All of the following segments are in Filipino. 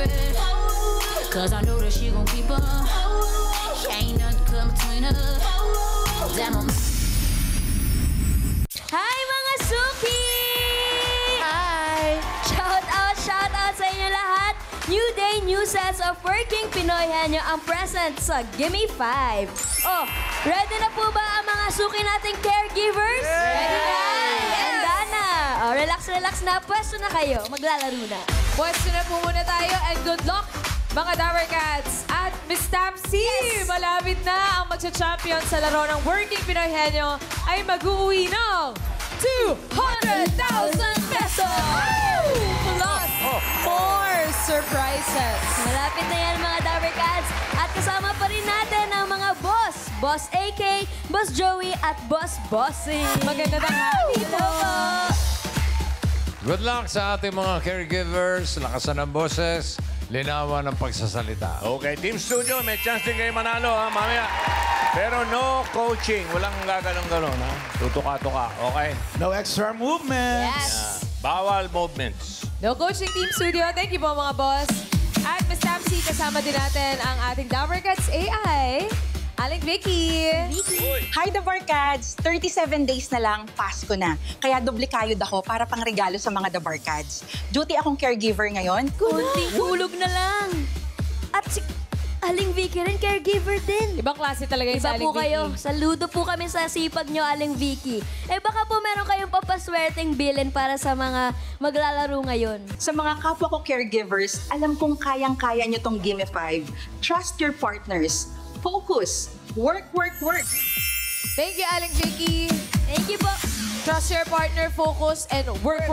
secret. Cause I know that she gon' keep up. Ain't nothing come between us. Damn, I'm... Hi mga suki! Hi! Shout out sa inyo lahat! New day, new sets of working Pinoy henyo ang present sa Gimme 5. Oh, ready na po ba ang mga suki nating caregivers? Ready na! Handa na! Oh, relax na. Pwesto na kayo. Maglalaro na. Pwesto na po muna tayo and good luck mga Dower Cats at Miss Tamsi. Malapit na ang magsa-champion sa laro ng Working Pinoy Henyo ay mag-uwi ng 200,000 pesos! Plus 4 surprises. Malapit na yan mga Dower Cats. At kasama pa rin natin ang mga boss. Boss AK, Boss Joey at Boss Bossing. Maganda ng happy Hello po! Good luck sa ating mga caregivers, lakasan ng boses, linawan ng pagsasalita. Okay, Team Studio, may chance din kayo manalo, ha, mamaya. Pero no coaching. Walang gagalong-galong, ha? Tutuka-tuka, okay? No extra movements. Yes! Bawal movements. No coaching Team Studio. Thank you po mga boss. At Miss Tamsi, kasama din natin ang ating Dower Cats AI, Aling Vicky. Hi, The Barkads! 37 days na lang, Pasko na. Kaya doble kayod ako para pang regalo sa mga The Barkads. Duty akong caregiver ngayon. Kunting tulog na lang. At si Aling Vicky rin, caregiver din. Ibang klase talaga yung sa Iba Aling po kayo. Vicky. Saludo po kami sa sipag nyo, Aling Vicky. Eh baka po meron kayong papaswerteng bilin para sa mga maglalaro ngayon. Sa mga kapwa ko caregivers, alam kong kayang-kaya nyo tong Gimme 5. Trust your partners. Focus. Work. Thank you, Aling Vicky. Thank you po. Trust your partner, focus, and work.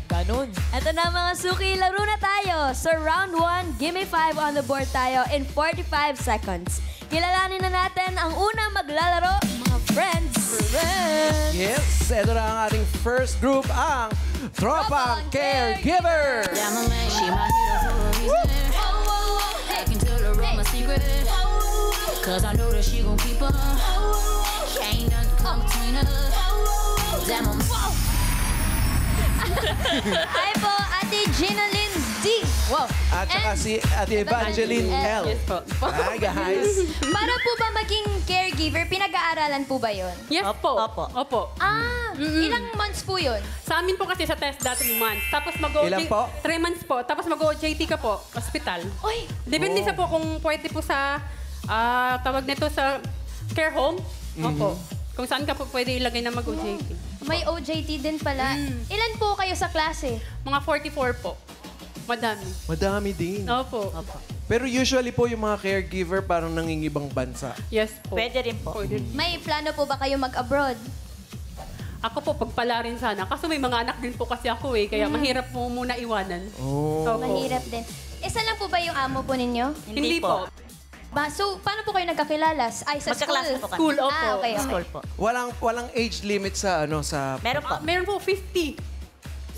Ganon. Ito na mga suki, laro na tayo. Sa round 1, Gimme 5 on the board tayo in 45 seconds. Kilalanin na natin ang unang maglalaro, mga friends. Yes, ito na ang ating first group, ang Tropang Caregiver. Yeah, my man, she my hero for a reason. I can tell her all my secret. Cause I know that she gon' keep up. Ain't nothing come between us. Damn, I'm... Hi po, Ate Gina Lynn D. Wow. At saka si Ate Evangeline L. Yes po. Hi, guys. Para po ba maging caregiver, pinag-aaralan po ba yun? Yes po. Opo. Ilang months po yun? Sa amin po kasi sa test dati months. Tapos Ilan po? 3 months po. Tapos mag-OJT ka po, hospital. Uy, Depende sa po kung pwede po sa, tawag nito sa care home. Opo. Kung saan ka po pwede ilagay na mag-OJT. may OJT din pala. Ilan po kayo sa klase? Mga 44 po. Madami. Madami din. Opo. Pero usually po yung mga caregiver parang nangingibang bansa. Yes po. Pwede rin po. Pwede. May plano po ba kayo mag-abroad? Ako po, pagpala rin sana. Kaso may mga anak din po kasi ako eh. Kaya mahirap po muna iwanan. Oh. Opo. Mahirap din. Isa lang po ba yung amo po ninyo? Hindi po. So, paano po kayo nagkakilala? Ay, sa Magkaklase school? po kami. School, opo. Okay. School po. Walang age limit sa sa Meron po. Meron po 50.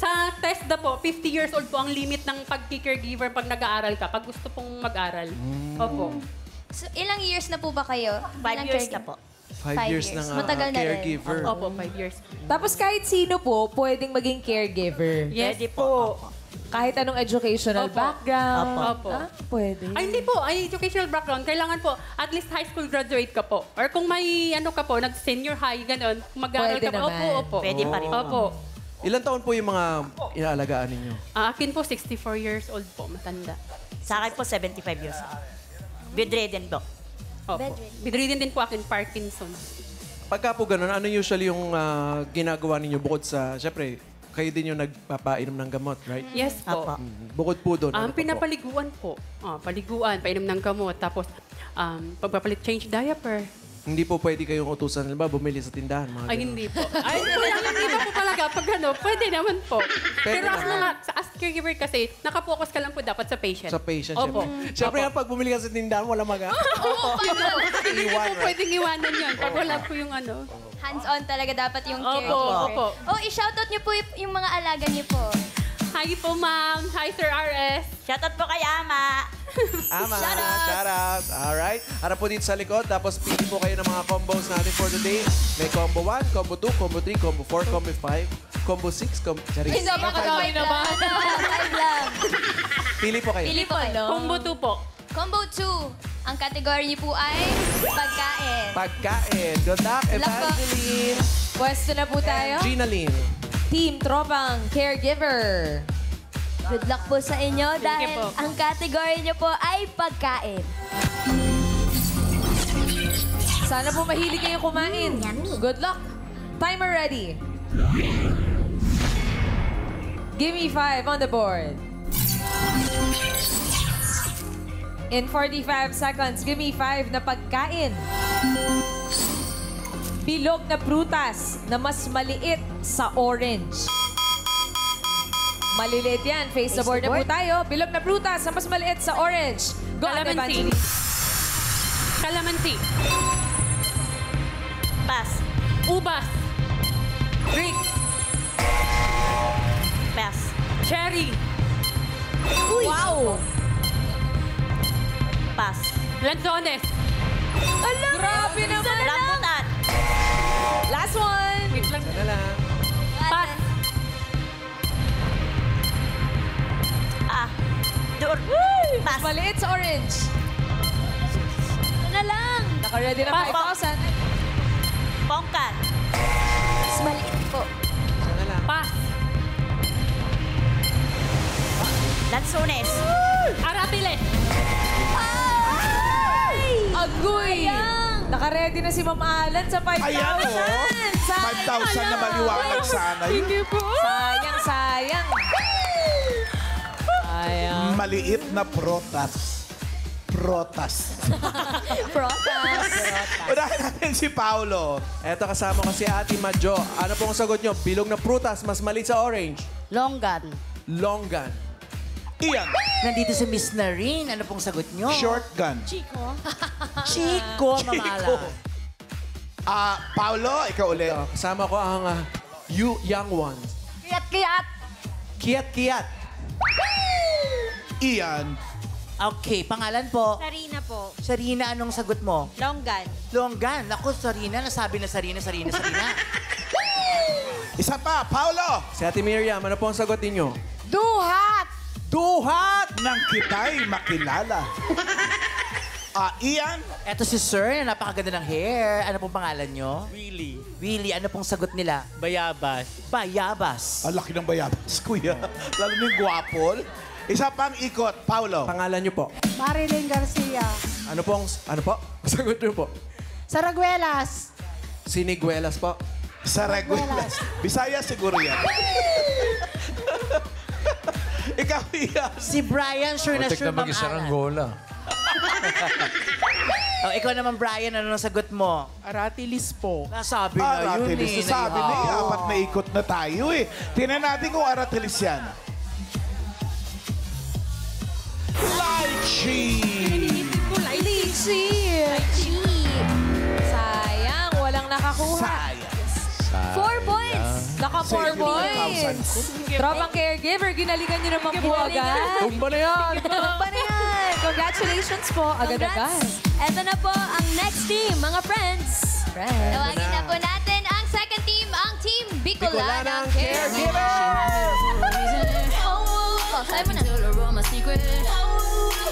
Sa TESDA po, 50 years old po ang limit ng pag-caregiver pag nag-aaral ka, pag gusto pong mag-aral. Opo. So, ilang years na po ba kayo? 5 years na po. 5 years na nga Matagal na rin. caregiver. Opo, 5 years. Tapos kahit sino po, pwedeng maging caregiver. Yes Pwede po. Kahit anong educational Opo. background. Opo. Pwede. Ay, hindi po. Ay, educational background. Kailangan po, at least high school graduate ka po. Or kung may ano ka po, nag-senior high, gano'n, mag-aaral Pwede ka po. naman. Opo. Pwede pa rin po. Opo. Ilan taon po yung mga inaalagaan ninyo? Akin po, 64 years old po, matanda. Sa akin po, 75 years. Bedridden po. Opo. Bedridden. Bedridden din po akin, Parkinson's. Pagka po ganun, ano usually yung ginagawa ninyo bukod sa, syempre, kayo din yung nagpapainom ng gamot, right? Yes po. Apo. Bukod po doon, ano pa po? Pinapaliguan po. Paliguan, painom ng gamot. Tapos, pagpapalit, change diaper. Hindi po pwede kayong utusan, bumili sa tindahan, mga Ay, ganun. hindi po. Ay, hindi pa po talaga. Pag ano, pwede naman po. Pero as naman. mga, as caregiver kasi, nakapokus ka lang po dapat sa patient. Sa patient, Opo. syempre. Syempre nga, pag bumili ka sa tindahan, wala Hindi po pwedeng iwanan yun. Pag wala po yung ano. Hands-on talaga dapat yung Opo, caregiver. opo. Oh, i-shoutout niyo po yung mga alaga niyo po. Hi po, ma'am. Hi, Sir RS. Shoutout po kay Ama. Ama, shout out. Alright. Harap po dito sa likod. Tapos pili po kayo ng mga combos natin for today. May combo 1, combo 2, combo 3, combo 4, combo 5, combo 6, combo... Charis. Ay, napakadami naman. Five lang. Pili po kayo. Pili po. Combo 2 po. Combo 2. Ang category niyo po ay pagkain. Pagkain. Good luck, Good luck po. Evangeline. Pwesto na po tayo. Gina Lynn. Team Tropang Caregiver. Good luck po sa inyo dahil po. ang category niyo po ay pagkain. Sana po mahilig kayong kumain. Good luck. Timer ready. Give me 5 on the board. In 45 seconds, give me 5 na pagkain. Bilog na prutas na mas maliit sa orange. Maliliit yan. Face the board na po tayo. Bilog na prutas na mas maliit sa orange. Go, Ate Calamansi. Evangeline. Calamansi. Pass. Ubas. Drink. Pass. Cherry. Wow! Pass. Lanzones. Grabe naman! Rambutan. Last one! Wait lang. Sana lang. Pass. Doon. Pass. Maliit sa orange. Ito na lang. Naka-ready na Pass. 5,000. Pongkan. Mas maliit po. Sana lang. Pass. Lanzones. Aratiles. Agoy! Naka-ready na si Ma'am Alan sa 5,000. Ayan, oh. 5,000 na maliwanag sana yun. Hindi po. Sayang, sayang. Sayang. Maliit na protas. Protas. Protas. Unahin natin si Paolo. Eto, kasama ko si Ate Madjo. Ano pong sagot nyo? Bilog na prutas, mas maliit sa orange. Longgan. Longgan. Iyan. Nandito si Miss Narine. Ano pong sagot nyo? Shotgun. Chico, mamala. Paolo, ikaw ulit. Ito, kasama ko ang young ones. Kiyat-kiyat. Kiyat-kiyat. Iyan. Okay, pangalan po. Sarina po. Sarina, anong sagot mo? Longgan. Longgan. Ako, Sarina. Nasabi na Sarina. Isa pa, Paolo. Si Ate Miriam, ano po ang sagot ninyo? Duhat! Duhat! Nang kita'y makilala. Iyan. Eto si Sir, napakaganda ng hair. Ano pong pangalan nyo? Willie. Willie, ano pong sagot nila? Bayabas. Bayabas. Ang laki ng bayabas, kuya. Lalo na yung guwapol. Isa pang ikot, Paolo. Pangalan nyo po. Marilyn Garcia. Ano po? Sagot nyo po. Saraguelas. Siniguelas po. Saraguelas. Bisaya siguro yan. Ikaw, Iyan. Si Brian, sure na Putik sure, na Ma'am mag-isa ng Alan. gola. Oh, ikaw naman, Brian, ano ang sagot mo? Aratilis po. Nasabi na yun Aratilis. eh. Sabi na eh, Oo. 4 na ikot na tayo eh. Tingnan natin kung Aratilis yan. Lychee. Lychee! Sayang, walang nakakuha. Sayang. 4 points. Naka 4 points. Tropang Caregiver, ginaligan niyo naman po agad. Tumba na yan! Tumba na yan. Congratulations po. Agad-agad. Congrats. Eto na po ang next team, mga friends. Tawagin na po natin ang second team, ang Team Bicolanang Bicolanang Caregiver! Oh, sabi mo na. Tell her all my secret.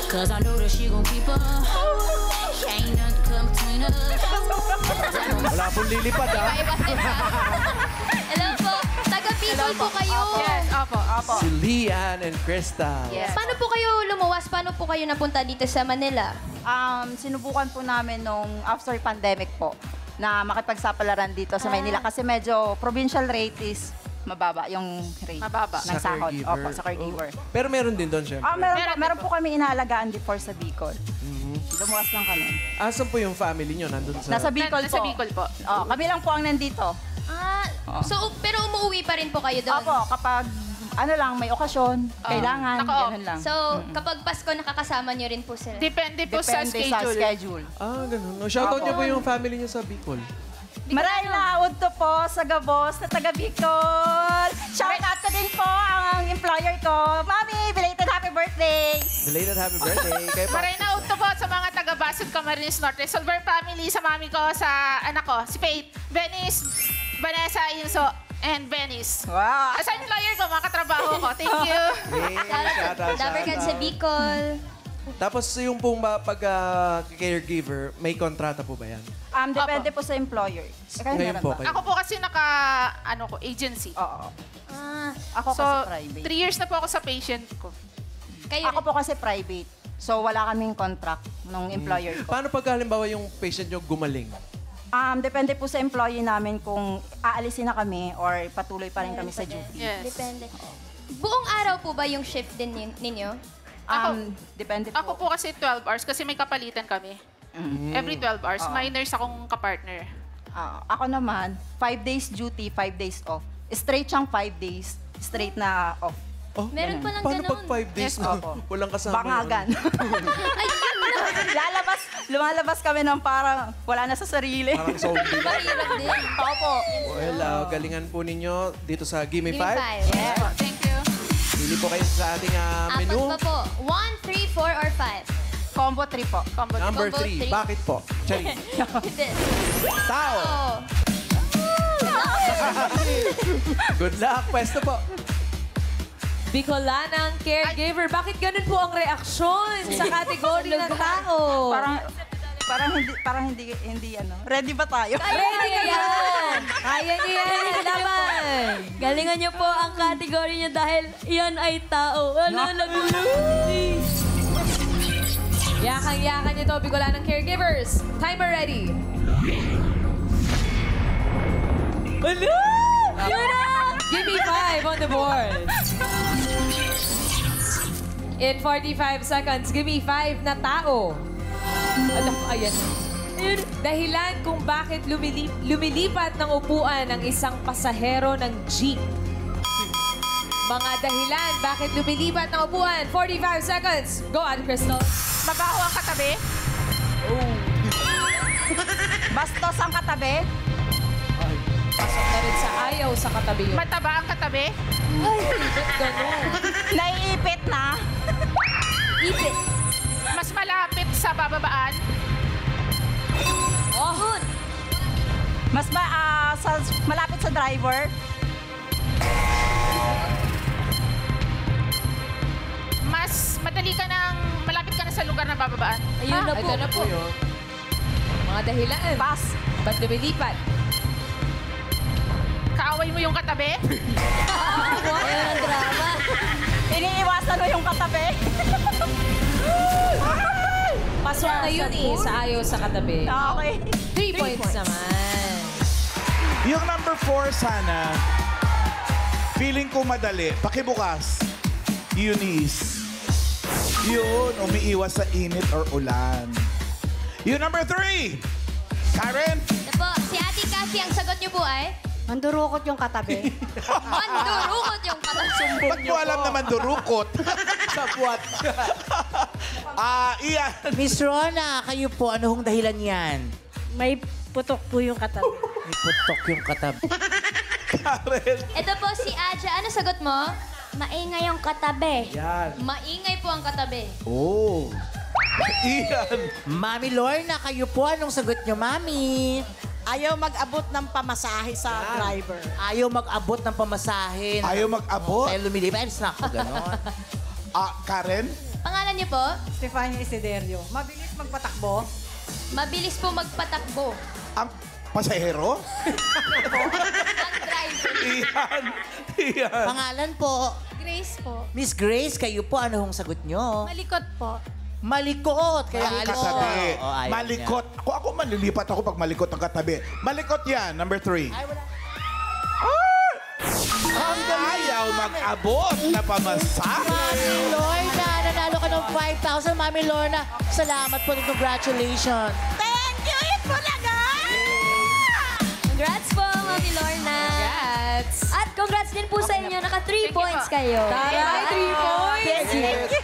Cause I know that she gon' keep up. Ain't nothing come between us. Wala pong lilipad, ha? Hello po. Taga-Bicol po kayo. Yes, opo. Si Lian and Crystal. Paano po kayo lumuwas? Paano po kayo napunta dito sa Manila? Sinubukan po namin nung after pandemic po na makipagsapalaran dito sa Maynila kasi medyo provincial rate is mababa yung rate. Mababa. Ng Sa sahod. caregiver. Opo, sa caregiver. Pero meron din doon, syempre. Meron po kami inaalagaan before sa Bicol. Lumuwas lang kami. Asan po yung family nyo? Nandun sa... Nasa Bicol po. Nasa Bicol po. Kami lang po ang nandito. Pero umuwi pa rin po kayo doon? Opo, kapag may okasyon, kailangan, ganun lang. So, kapag Pasko, nakakasama nyo rin po sila? Depende po sa Depende sa schedule. Ganun. Shoutout nyo po yung family nyo sa Bicol. Maraming naudto po sa Gabos na taga Bicol. Shout out ko din po ang employer ko. Mami, belated happy birthday! Belated happy birthday. Kayo pa. Marina Auto po sa mga taga-Basud Camarines Norte. Solver family sa mami ko, sa anak ko, si Faith, Venice, Vanessa, Inso, and Venice. Wow. As employer ko, mga katrabaho ko. Thank you. Shout out. Dabber Cats sa Bicol. Tapos yung pong pag caregiver, may kontrata po ba yan? Depende po sa employer. Ngayon po kayo. Ako po kasi agency. Oo. Ako So, kasi private. 3 years na po ako sa patient ko. Ako po kasi private. So, wala kaming contract ng employer ko. Paano pag halimbawa yung patient nyo gumaling? Depende po sa employee namin kung aalisin na kami or patuloy pa rin kami sa duty. Yes. Depende. Buong araw po ba yung shift din ninyo? Depende po. Ako po kasi 12 hours kasi may kapalitan kami. Every 12 hours. May nurse akong kapartner. Ako naman, 5 days duty, 5 days off. Straight siyang 5 days, straight na off. Meron pa lang Paano ganun. pag 5 days Yes, na opo. walang kasama? Bangagan. Lumalabas kami ng parang wala na sa sarili. Parang zombie. Mahirap din. Opo. Well, galingan po ninyo dito sa Gimme 5. Gimme 5. Yes. Thank you. Pili po kayo sa ating menu. Apat pa po. 1, 3, 4, or 5? Combo 3 po. Number Combo 3. three. Bakit po? Charing. Hindi. Tao. Oh. Good luck. Pwesto po. Bicolanang caregiver. Bakit ganun po ang reaksyon sa kategory ng tao? Parang hindi ano. Ready ba tayo? Ready ka yan! Kaya niyo yan! Laban! Galingan niyo po ang kategory niyo dahil yan ay tao. Ano, naguluti. Yakang-yakan niyo to, Bicolanang caregivers. Timer ready. Hello! Yun na! Give me 5 on the board. In 45 seconds, give me 5 na tao. Ayan. Dahilan kung bakit lumilipat ng upuan ng isang pasahero ng jeep. Mga dahilan bakit lumilipat ng upuan. 45 seconds. Go on, Crystal. Mabaho ang katabi. Bastos ang katabi. Pasok na rin sa ayaw sa katabi yun. Mataba ang katabi. Ay, ba't ganun? Naiipit na. Ipit. Mas malapit sa bababaan. Oh, good. Malapit sa driver. Mas madali ka malapit ka na sa lugar na bababaan. Ayun na po. Ito na po. Mga dahilan. Pass. Ba't lumilipat? Kaaway mo yung katabi. Ayun ang drama. Iniiwasan mo yung katabi. Pasok na yun sa ayaw sa katabi. Okay. 3 points naman. Yung number 4 sana, feeling ko madali. Pakibukas. Eunice. Yun, umiiwas sa init or ulan. Yung number 3, Karen. Ito po, si Ate Cassie, ang sagot niyo po ay? Mandurukot yung katabi. Mandurukot yung katasumbong Ba't mo alam naman durukot? Sa puwat. Iyan. Miss Rona, kayo po, ano hong dahilan yan? May putok po yung katabi. May putok yung katabi. Karen. Ito po si Aja. Ano sagot mo? Maingay yung katabi. Yan. Maingay po ang katabi. Oh. Iyan. Mami Lorna, kayo po, anong sagot nyo, Mami? Ayaw mag-abot ng pamasahe sa driver. Ayaw mag-abot ng pamasahe. Ayaw mag-abot. Kaya lumilipat. Snap ko, gano'n. Karen. Pangalan niyo po? Stefania Isiderio. Mabilis magpatakbo. Mabilis po magpatakbo. Ang pasahero? Ang driver. Iyan. Iyan. Pangalan po, Grace po. Miss Grace, kayo po, ano hong sagot nyo? Malikot po. Malikot. Kaya Ang alis katabi. siya. Oh, ayaw Malikot. Ako malilipat ako pag malikot ang katabi. Malikot yan, number 3. Ay, wala. Ayaw mag-abot na pamasahe. Mami Lorna, nanalo ka ng 5,000. Mami Lorna, salamat po. Congratulations. Thank you, Itbulaga! Congrats po, Mami Lorna. Congrats. At congrats din po sa inyo. Naka 3 points kayo. Taray, 3 points.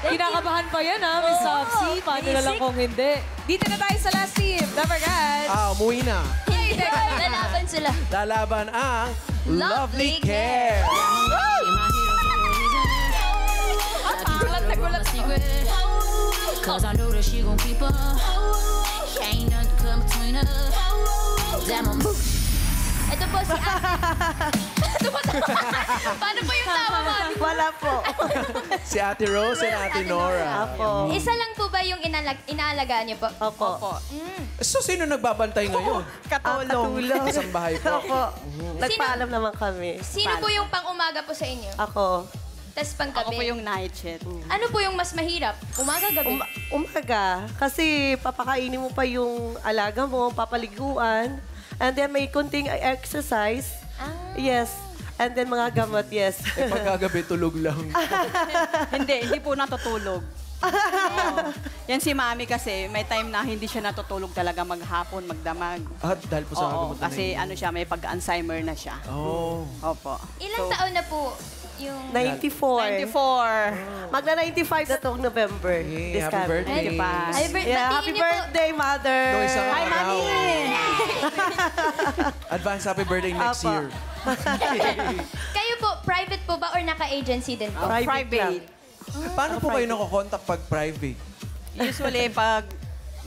Kinakabahan pa yan, ha, Miss Sapsi. Paano na lang kung hindi? Dito na tayo sa last team. Never guys. Umuwi na. Hindi, lalaban sila. Lalaban ang Lovely Lovely Care. Cause I know that she gon' keep up. Ain't nothing come between us. Damn, I'm Ito po si Ate. Paano po yung tawa mo? Wala po. Si Ate Rose and Ate Nora. Opo. Isa lang po ba yung inaalagaan niyo po? Opo. So, sino nagbabantay ngayon? Katulong. Isang bahay po. Opo. Nagpaalam naman kami. Sino po yung pang-umaga po sa inyo? Ako. Tapos pang-gabi? Ako po yung night shift. Ano po yung mas mahirap? Umaga, gabi? Umaga. Kasi papakainin mo pa yung alaga mo, papaliguan. And then may kunting exercise. Yes. And then mga gamot, yes. Eh, pagkagabi, tulog lang. Hindi po natutulog. Yan si Mami kasi, may time na hindi siya natutulog talaga maghapon, magdamag. At dahil po sa Oo, kasi ano siya, may pag-Alzheimer na siya. Oh. Opo. Ilang taon na po yung... 94. 94. Magna-95 na itong November. Hey, This happy coming. birthday. Happy birthday. Yeah, happy birthday, Mother. No, isang Hi, araw. Mami! Advance happy birthday next Apo. year. Kayo po, private po ba or naka-agency din po? Private. Paano po kayo nakokontak pag private? Usually, pag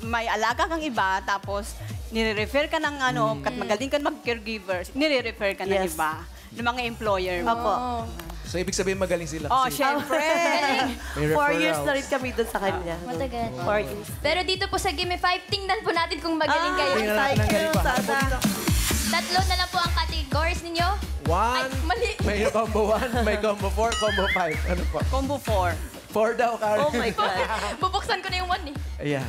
may alaga kang iba, tapos nire-refer ka ng ano, kat magaling ka mag-caregivers, nire-refer ka ng Yes. iba, ng mga employer mo. Opo. So, ibig sabihin magaling sila. Oh, kasi syempre. may 4 years referrals. na rin kami doon sa kanya. Matagal. 4 years. Pero dito po sa Gimme 5, tingnan po natin kung magaling kayo. Tingnan natin ng galing pa. Sana. Tatlo na lang po ang categories ninyo. Ay, One, mali. may combo 1, may combo 4, combo 5. Ano po? Combo 4. 4 daw, Karen. Oh my God. Bubuksan ko na yung 1 eh. Ayan.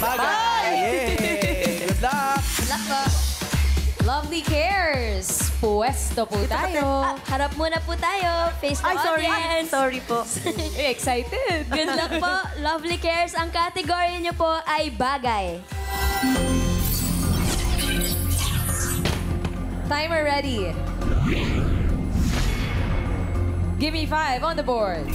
Bagay! Yay! Good luck! Luck po. Lovely Cares. Puwesto po tayo. Harap muna po tayo. Face the Ay, sorry. audience. Sorry po. Excited. Good luck po. Lovely Cares. Ang category niyo po ay bagay. Timer ready. Give me 5 on the board.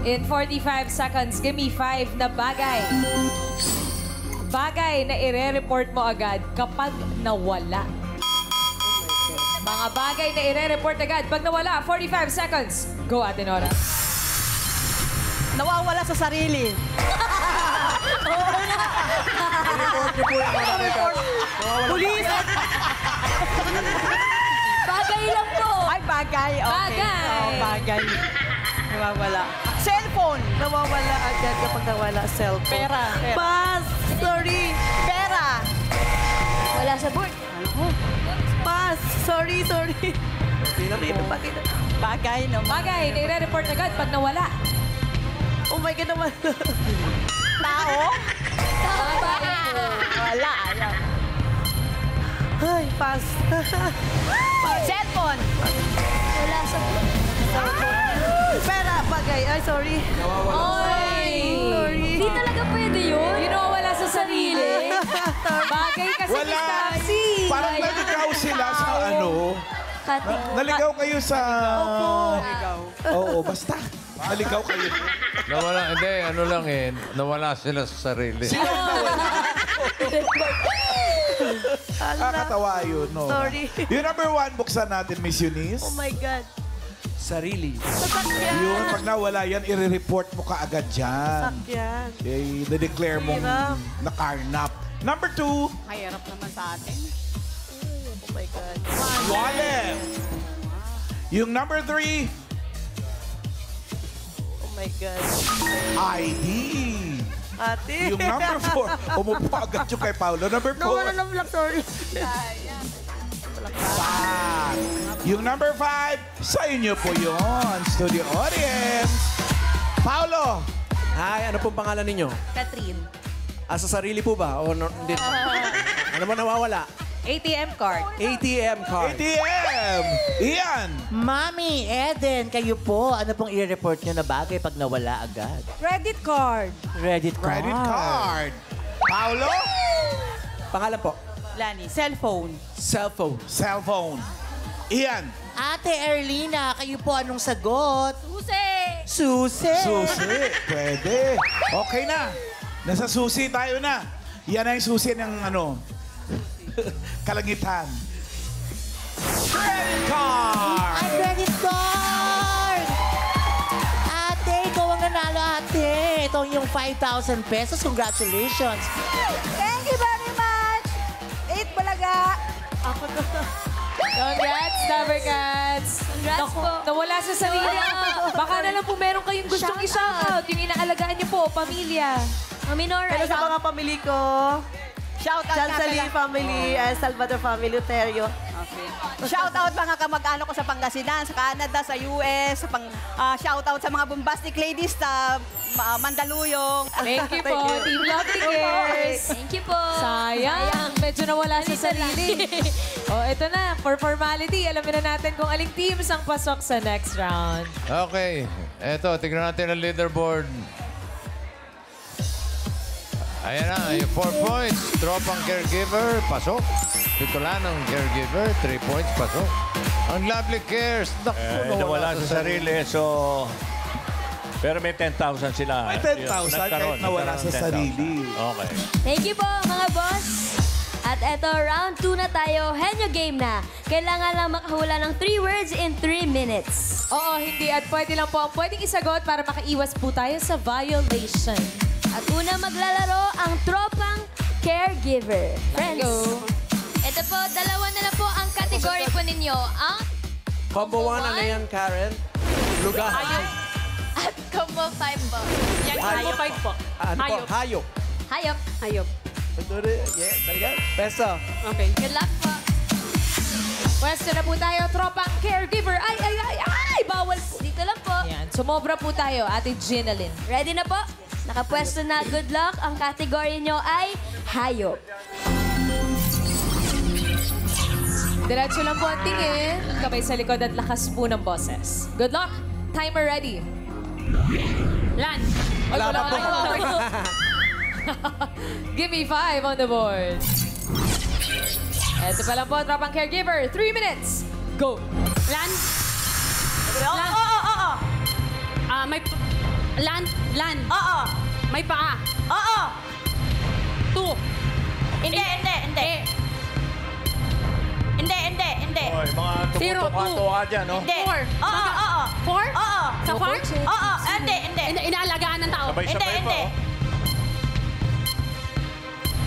In 45 seconds, give me 5 na bagay. Bagay na ire-report mo agad kapag nawala. Mga bagay na ire-report agad pag nawala. 45 seconds. Go, Ate Nora. Nawawala sa sarili. Police! Bagay lang po. Ay, bagay. Okay. Bagay. Oh, bagay. Nawawala. Cellphone. Nawawala agad kapag nawala cellphone. Pera. Pass! Sorry. Pera. Wala sa board. Pass! Sorry. Bagay naman. Bagay na ire-report agad pag nawala. Oh my God naman. Tao. Mga bagay po. Wala. Ayaw. Ay, pass. Cellphone. Wala sa board. Pera, bagay. Ay, sorry. Oy! Sorry. Hindi talaga pwede yun. You know, wala sa sarili. Bagay kasi Wala. Miss Taxi. Parang naligaw sila sa ano. Naligaw kayo sa... Oo, basta. Naligaw kayo. Nawala, hindi, ano lang eh, nawala sila sa sarili. Kakatawa yun, no? Sorry. Yung number 1, buksan natin, Miss Eunice. Oh my God. Sarili. Yun, pag nawala yan, i-report mo ka agad dyan. Yan. I-declare mong Hirap. nakarnap. Number 2, Mahirap naman sa atin. Oh my God. wallet. Yung number 3, Oh my God. ID. Ate. Yung number 4, umupo agad yung kay Paolo. Number 4, Nawala na lang, sorry. bag. Yung number 5, sa inyo po yun, studio audience. Paolo. Hi, ano pong pangalan ninyo? Catherine. Sa sarili po ba? O hindi? Ano ba nawawala? ATM card. ATM card. ATM. Ian. Mami, Eden, kayo po. Ano pong i-report nyo na bagay pag nawala agad? Credit card. Credit card. Credit card. Paolo. Pangalan po? Lani, cellphone. Cellphone. Cellphone. Ian. Ate Erlina, kayo po anong sagot? Susi. Susi. Pwede. Okay na. Nasa susi tayo na. Yan ang susi ng ano, kalangitan. Credit card. Ay, credit card! Ate, ikaw ang nanalo, ate. Ito yung 5,000 pesos. Congratulations. Thank you very much. 8 Balaga. Congrats, Dabbercats! Congrats po. Nawala sa sarili. Baka na lang po meron kayong gustong i-shoutout. Yung inaalagaan niyo po, pamilya. Mami Nora. Pero sa mga pamilya ko, Shout out Chansali family, Salvador family, Luterio. Okay. Shout out mga kamag-anak ko sa Pangasinan, sa Canada, sa US, shout out sa mga bombastic ladies sa Mandaluyong. Thank you po, Team Lovely Girls. Thank you po. Sayang, medyo nawala sa sarili. Ito na, for formality, alamin na natin kung aling teams ang pasok sa next round. Okay. Eto, tignan natin ang leaderboard. Ayan na, yung 4 points. Tropang caregiver, pasok. Pitolanong caregiver, 3 points, pasok. Ang Lovely Cares, Nawala sa sarili, so... Pero may 10,000 sila. May 10,000 kahit nawala sa sarili. Okay. Thank you po, mga boss. At eto, round 2 na tayo. Henyo game na. Kailangan lang makahula ng 3 words in 3 minutes. Oo, hindi. At pwede lang po ang pwedeng isagot para makaiwas po tayo sa violation. At una maglalaro ang tropang caregiver. Friends. Ito po, dalawa na lang po ang category po ninyo. Ang Combo 1, ano yan, Karen? Lugar. at combo 5 po. Yan, combo 5 po. Ano po? Hayop. Hayop. Hayop. Yeah, talaga. Peso. Okay. Good luck po. Pwesto na po tayo, tropang caregiver. Ay! Bawal po. Dito lang po. Yan, sumobra po tayo, Ate Ginalyn. Ready na po? Nakapwesto na. Good luck. Ang category nyo ay hayop. Diretso lang po ang tingin. Kamay sa likod at lakas po ng boses. Good luck. Timer ready. Land. Wala pa po. Give me 5 on the board. Ito pa lang po, tropang caregiver. 3 minutes. Go. Land. May... Land. Oo. May paa. Oo. 2. Hindi. Oy, mga tumutuka-tuka dyan, no? Hindi. 4. Oo. 4? Oo. Sa farm? Oo. Hindi. Inaalagaan ng tao. Sabay-sabay pa, oh.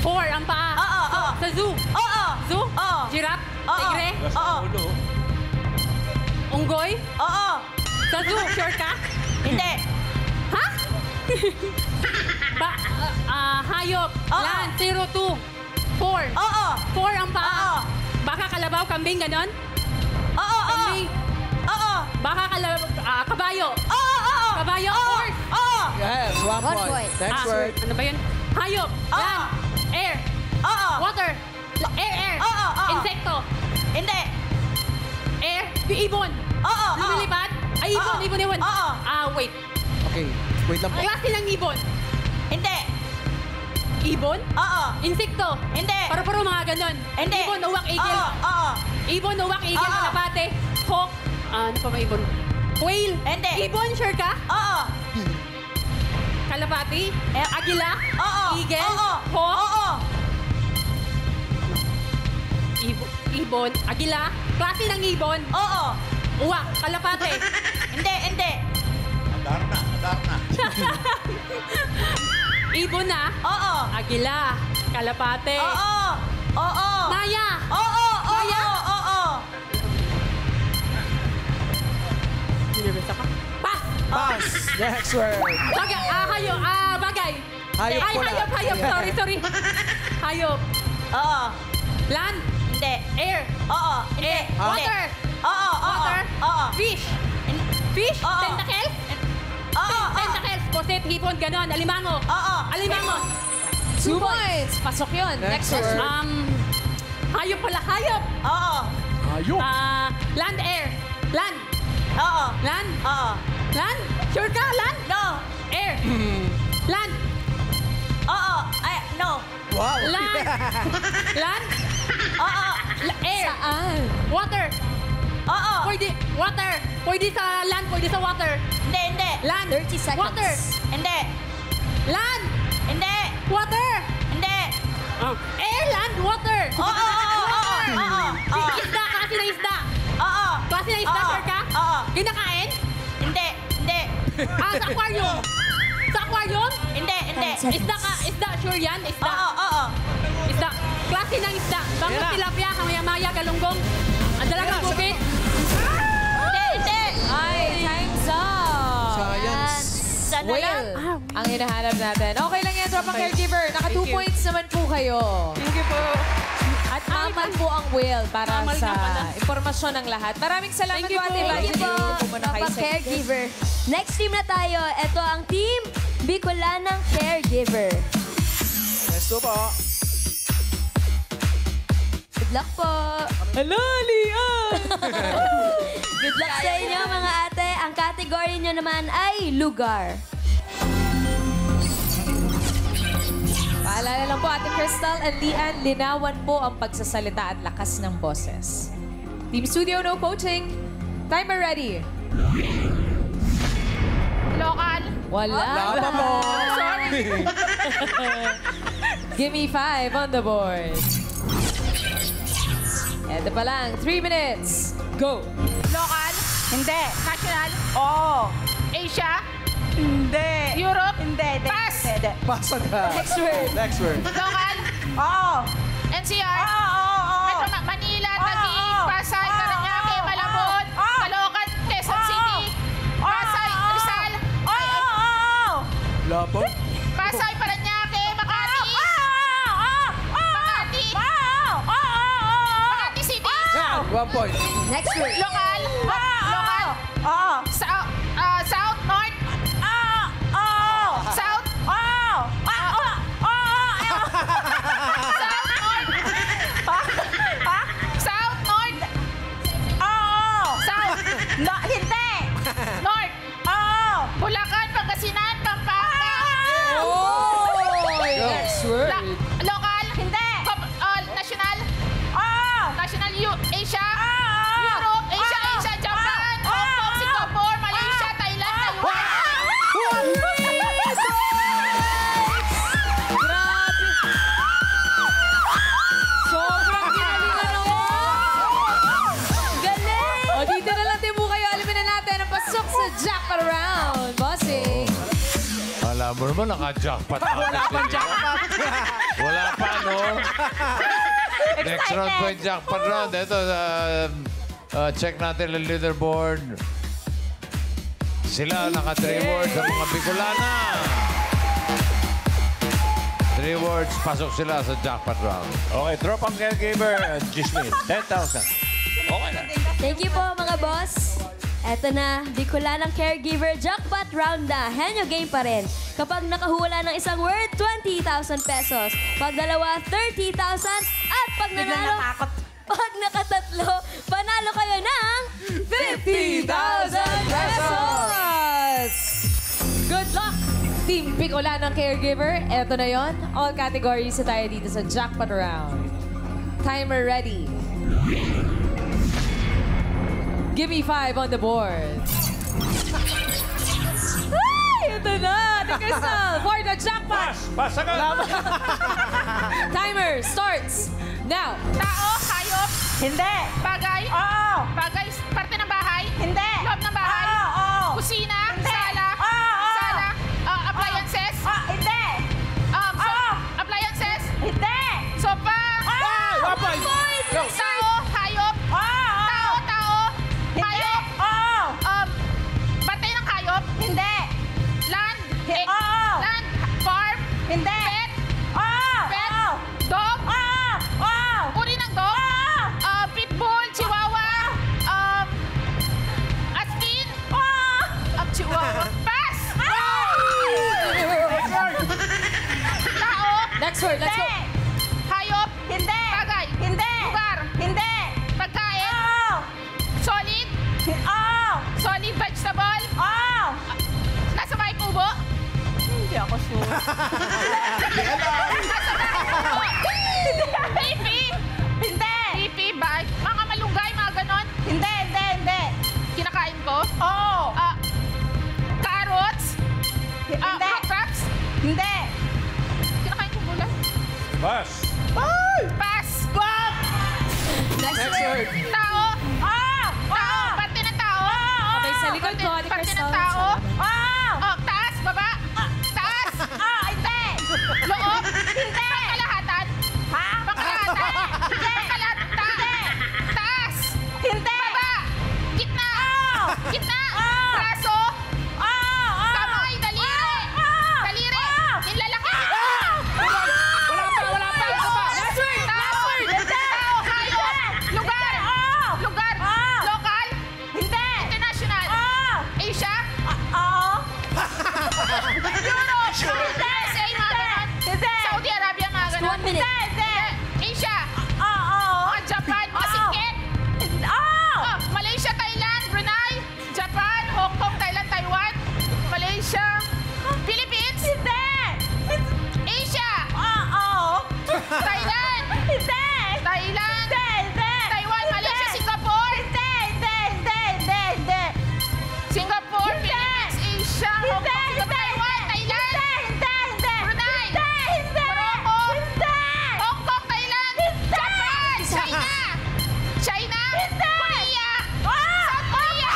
4 ang paa. Oo. Sa zoo. Oo. Zoo? Oo. Giraffe? Oo. Tigre? Oo. Unggoy? Oo. Sa zoo? Sure ka? Hindi. Ha? Hayop. Oo. Land. 0, 2. 4. Oo. 4 ang paa. Oo. Baka, kalabaw, kambing, ganon? Oo. Kambing. Oo. Baka, kabayo. Oo. Kabayo. Horse. Oo. Yes, 1 point. Next word. Ano ba yun? Hayop. Oo. Land. Air. Oo. Water. Air. Oo. Insekto. Hindi. Air. Ibon. Oo. Lumilipad. Ay, ibon. Oo. Wait. Okay, wait lang po. Klase ng ibon. Hindi. Ibon? Oo. Insekto. Hindi. Paro-paro mga ganon. Hindi. Ibon, uwak, igil. Oo. Ibon, uwak, igil, Oo. kalapate. Hawk. Ano pa ba ibon? Quail. Hindi. Ibon, sure ka? Oo. Kalapati. Agila. Oo. Igel. Oo. Hawk. Oo. Ibon. Agila. Klase ng ibon. Oo. Uwak. Kalapate. Hindi. Adarna. Ibon na. Oo. Agila. Kalapate. Oo. Maya. Oo. Maya. Oo. Nervous ako. Pass. Pass. Next word. Bagay. Bagay. Hayop Ay, po lang. hayop. Sorry. Hayop. Oo. Land. Hindi. Air. Oo. Air. Hindi. Water. Oo. Water. Oo. Fish. Fish. Oo. Tentacles. Oo. Tentacles. Pusit, hipon, ganon. Alimango. Oo. Alimango. 2 points. Pasok yun. Next Next word. Hayop pala. Hayop. Oo. Hayop. Land, air. Land. Oo. Land. Oo. Land. Sure ka? Land. No. Air. Land. Oo. Ay, no. Wow. Land. Land. Oo. Air. Saan? Water. Oo. Pwede. Water. Pwede sa land, pwede sa water. Hindi. Land. 30 seconds. Water. Hindi. Land. Hindi. Water. Hindi. Air, land, water. Oo. Isda, klase ng isda. Oo. Klase ng isda, Oo. sure ka? Oo. Kinakain? Hindi. Sa aquarium. Sa aquarium? Hindi. Isda ka, isda, sure yan? Isda. Oo. Isda. Klase ng isda. Bangus, tilapia, kamaya-maya, galunggong. Ang dalagang bukit. Hindi. Ay, time's up. Science. Whale. Ang hinahanap natin. Okay lang yan, tropang caregiver. Naka 2 points naman po kayo. Thank you po. At mamal po ang whale para Mamal sa nga pala. impormasyon ng lahat. Maraming salamat Thank you po, Ate po. Thank you po, Papa Caregiver. Next team na tayo. Ito ang team Bicolanang Caregiver. Let's go po. Good luck po. Hello, Lian! Good luck sa inyo, mga ate. Ang category nyo naman ay lugar. Paalala lang po, Ate Crystal and Lian, linawan po ang pagsasalita at lakas ng boses. Team Studio, no coaching. Timer ready. Local. Wala. Wala po. Sorry. Give me 5 on the board. Ito pa lang, 3 minutes. Go. Local. Hindi. National. Oo. Asia. Hindi. Europe. Hindi. Pass. Hindi. Pasa ka. Next word. Next word. Local. Oo. NCR. Oo. Metro Manila, Taguig, Pasay, Parañaque, Malabon, Caloocan, Quezon City, Pasay, Rizal, Wala po. Pasay, Parañaque, Makati, Makati, Makati City, 1 point. Next word. Local, Local, South, North, South, South, North, South, No, hindi. North, Bulacan, Pangasinan, Pampanga. Next word. Local, Hindi. National, National Asia, Europe, Asia, Japan, Hong Kong, Singapore, Malaysia, Thailand, Taiwan. Grabe. Sobrang ginalingan naman. Galing! O, dito na lang din po kayo. Alamin na natin ang pasok sa jackpot round. Bossing. Alam mo naman, naka-jackpot. Wala pang jackpot. Wala pa, no? Next round po yung jackpot round. Ito, check natin ang leaderboard. Sila naka 3 words sa mga Bicolana. 3 words, pasok sila sa jackpot round. Okay, tropang caregiver, Gismil, 10,000. Okay na. Thank you po, mga boss. Eto na, Bicolanang Caregiver Jackpot Round na. Henyo game pa rin. Kapag nakahula ng isang word, 20,000 pesos. Pag dalawa, 30,000. At pag nanalo, pag nakatatlo, panalo kayo ng 50,000 pesos! Good luck, Team Bicolanang Caregiver. Eto na yon. All categories na tayo dito sa jackpot round. Timer ready. Give me 5 on the board. Ay, ito na, Ate Crystal, for the jackpot. Pass agad. Timer starts now. Tao, hayop, Hindi. bagay, Oo. bagay, parte ng bahay, Hindi. loob ng bahay, Oo. kusina, Hindi. sala, Oo. sala, appliances, Hindi. appliances, Hindi. sofa, tao, hayop, hayop, parte ng hayop, Hindi. land, Oo. land, farm, Hindi. pet, pet, Oo. dog, Oo. uri ng dog, pitbull, chihuahua, aspin, chihuahua, pass! Tao, Next word, let's go. hayop, Hindi. bagay, Hindi. lugar, Hindi. pagkain, Oo. solid, Oo. solid vegetable, Oo. nasa bahay kubo, Hindi ako sure. nasa bahay kubo, pipi, Hindi. pipi, bag, mga malunggay, mga ganon, Hindi. Hindi. Hindi. kinakain ko, Oo. carrots, Hindi. crops, Hindi. kinakain ko gulay, Pass. pass, Next word. tao, tao, parte ng tao, Kamay sa likod ko, Ate parte Crystal. ng tao, Oo. taas, baba, taas, Hindi. Gitna. Braso. Kamay. Daliri. Daliri. Nilalaki. Wala pa. Isa pa. Last word. Tao. Hayop. Lugar. Lugar. Local. Hindi. International. Asia. Europe. USA, mga ganon. Saudi Arabia, mga ganon. 1 minute. Asia. Japan. Masingkit. Malaysia, Thailand, Brunei, Japan, Hong Kong, Thailand, Taiwan, Malaysia, Philippines. Asia. Thailand. Thailand. Taiwan, Malaysia, Singapore. Singapore, Philippines, Asia, Hong Kong, Singapore, Taiwan, Thailand, Brunei, Morocco, Hong Kong, Thailand, Japan, China, Korea, South Korea.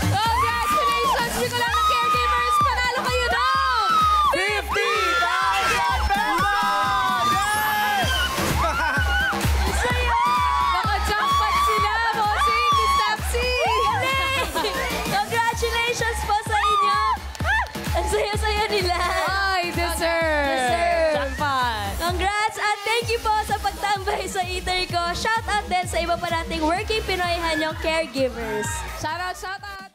Congratulations, Bicolano Caregivers! Panalo kayo ng 50,000 Naka-jackpot sila, bossing, Miss Tapsi! Congratulations po sa inyo! Ang saya-saya nila. Ay, deserve! Jackpot! Congrats at thank you po sa pagtambay sa eater ko. Shout out din sa iba pa nating working Pinoy Hanyong caregivers. Shout out, shout out!